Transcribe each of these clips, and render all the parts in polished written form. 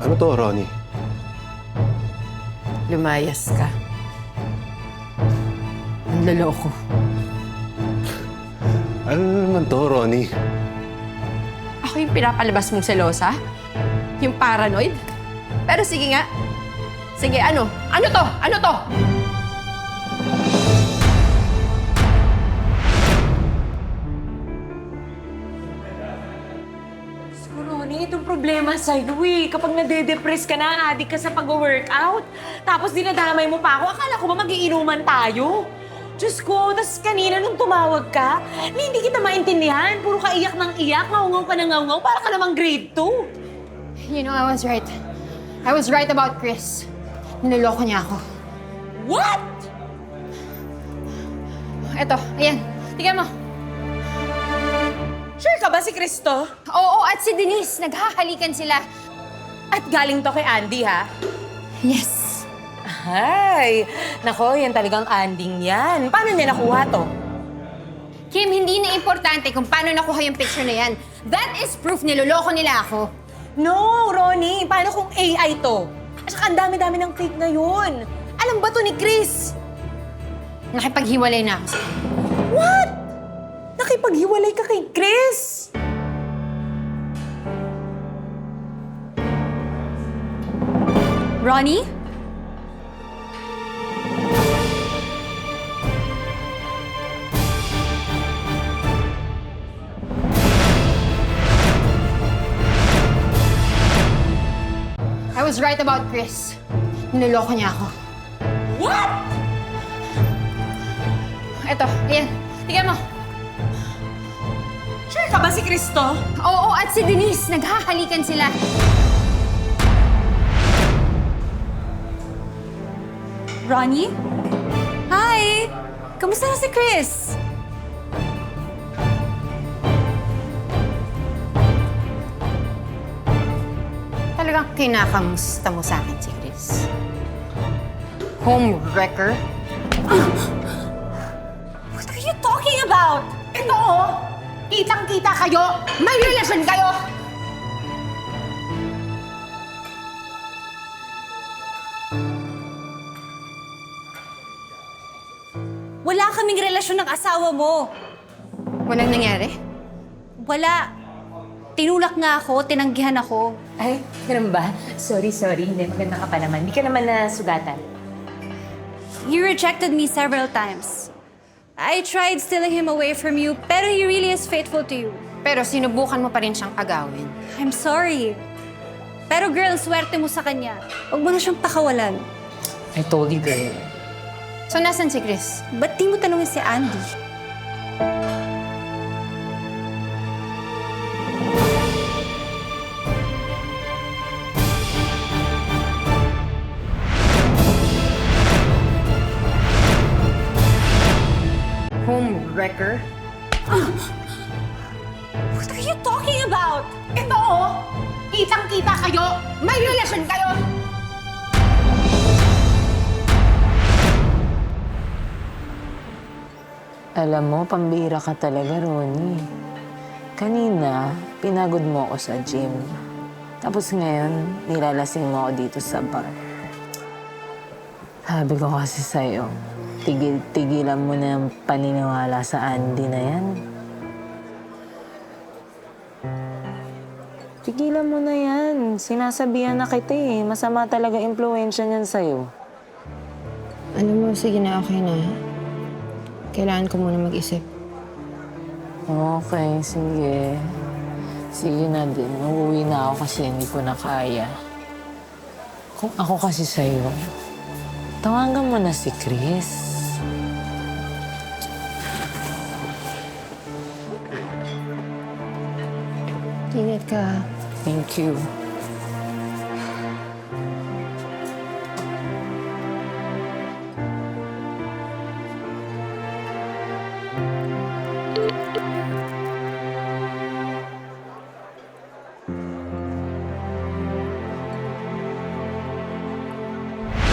Ano to, Ronnie? Lumayas ka. Ang loloko. Ano naman to, Ronnie? Ako yung pinapalabas mong selosa? Yung paranoid? Pero sige nga. Sige, ano? Ano to? Ano to? Ronnie, itong problema sa'yo eh. Kapag nade-depress ka na, addict ka sa pag-workout, tapos dinadamay mo pa ako, akala ko ba magiinuman tayo? Diyos ko, tas kanina nung tumawag ka, hindi kita maintindihan. Puro ka iyak ng iyak, ngaungaw ka ng ngaungaw, para ka namang grade 2. You know, I was right. I was right about Chris. Niloloko niya ako. What? Eto, ayan. Tingnan mo. Sure ka ba si Cristo? Oo, at si Denise. Naghahalikan sila. At galing to kay Andy, ha? Yes. Ay, nako, yan talagang anding yan. Paano niya nakuha to? Kim, hindi na importante kung paano nakuha yung picture na yan. That is proof niloloko nila ako. No, Ronnie, paano kung AI to? At saka ang dami-dami ng fake ngayon. Alam ba to ni Chris? Nakipaghiwalay na ako sa kanya. What? Nakipaghiwalay ka kay Chris? Ronnie? I was right about Chris. Niloloko niya ako. What? Eto, ayan. Tingnan mo. Sure ka ba si Cristo? Oo, at si Denise. Naghahalikan sila. Ronnie? Hi! Kamusta na si Chris? Talagang kinakamusta mo sa akin si Chris. Home wrecker? What are you talking about? Ito oh! Kitang-kita kayo! May relasyon kayo! Wala kaming relasyon ng asawa mo. Walang nangyari? Wala. Tinulak nga ako, tinanggihan ako. Ay, ganun ba? Sorry. Hindi, maganda ka pa naman. Hindi ka naman nasugatan. He rejected me several times. I tried stealing him away from you, pero he really is faithful to you. Pero sinubukan mo pa rin siyang agawin. I'm sorry. Pero girl, swerte mo sa kanya. Huwag mo na siyang pakawalan. I told you, girl. So, nasan si Chris? Ba't di mo tanungin si Andy? Home wrecker? What are you talking about? Ito oh! Kitang-kita kayo! May relasyon kayo! Alam mo, pambihira ka talaga, Ronnie. Kanina, pinagod mo ako sa gym. Tapos ngayon, nilalasing mo ako dito sa bar. Sabi ko kasi sa'yo, tigil-tigilan mo na yung paniniwala sa Andy na yan. Tigilan mo na yan. Sinasabihan na kita eh. Masama talaga impluensya niyan sa'yo. Alam mo, sige na, okay na. Kailangan ko muna mag-isip. Okay, sige. Sige na din. Uuwi na ako kasi hindi ko na kaya. Kung ako kasi sa'yo, tawagan mo na si Chris. Ingat ka. Thank you.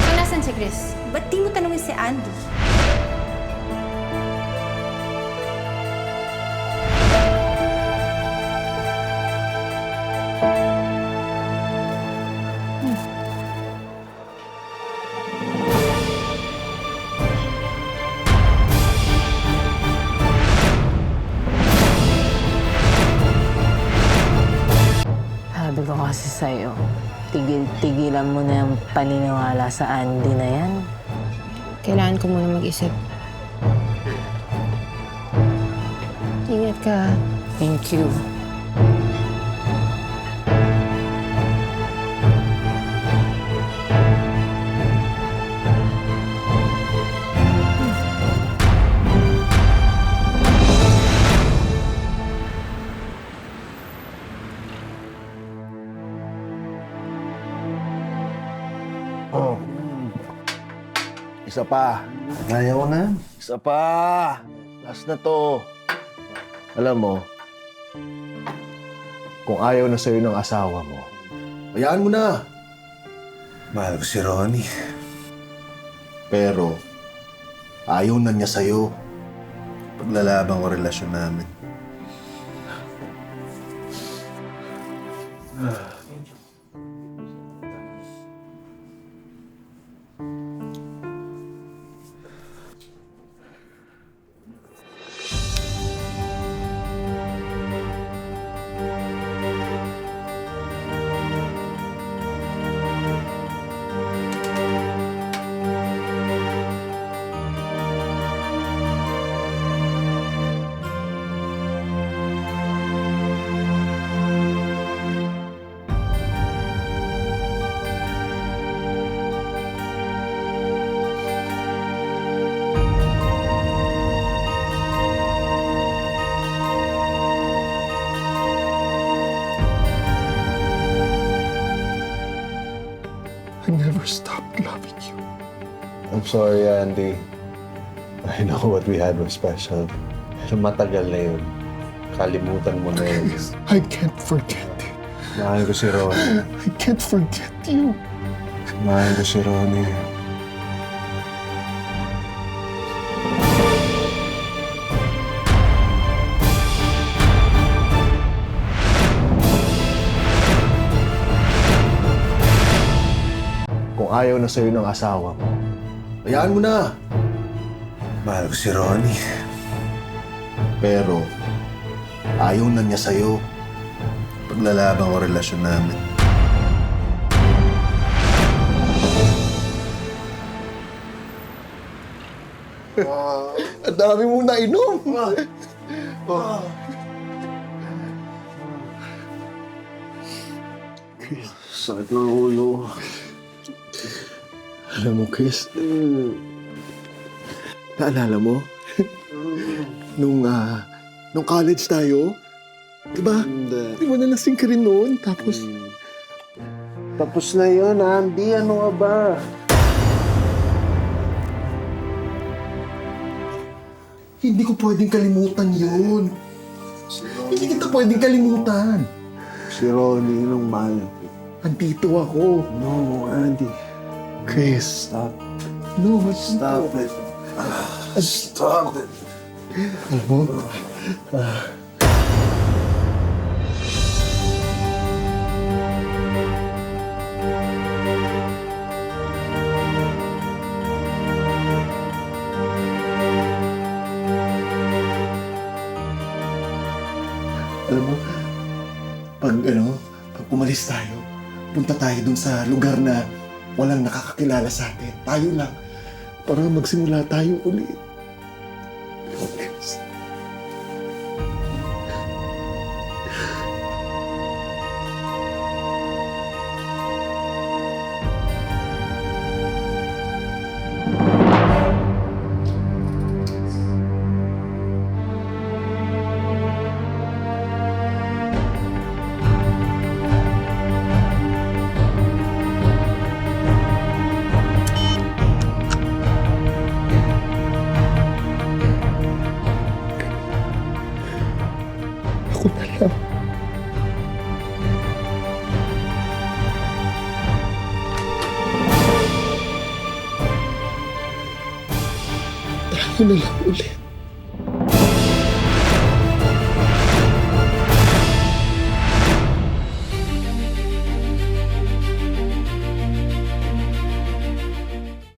So, nasan si Chris? Ba't di mo tanungin si Andy? kasi sa'yo. Tigil-tigilan mo na yung paniniwala sa Andy na yan. Kailangan ko muna mag-isip. Ingat ka. Thank you. Oh. Isa pa. Ayaw na. Isa pa. Last na to. Alam mo, kung ayaw na sa'yo ng asawa mo, hayaan mo na. Mahal ko si Ronnie. Pero, ayaw na niya sa'yo. Paglalaban ko relasyon namin. I never stopped loving you. I'm sorry, Andy. I know what we had was special. Pero matagal na yun. Kalimutan mo na yun. I can't forget it. Mahal ko si Ronnie. I can't forget you. Mahal ko si Ronnie. Kung ayaw na sa'yo ng asawa mo, hayaan mo na. Mahal ko si Ronnie. Pero, ayaw na niya sa'yo. Paglalaban ko relasyon namin. Ang dami mong nainom. Sakit ng ulo. Alam mo, Chris, naalala mo? nung college tayo, diba? Hindi. Di ba nalasing ka rin noon? Tapos, Tapos na yun, Andy. Ano nga ba? hindi ko pwedeng kalimutan yun. Hindi kita pwedeng kalimutan. Si Ronnie, nung mahal ko. Andito ako. No, Andy. Chris. Stop. No, Stop it. Stop it. Alam mo, pag umalis tayo, punta tayo dun sa lugar na walang nakakakilala sa atin. Tayo lang. Para magsimula tayo ulit. Ako na lang. Tayo na lang ulit.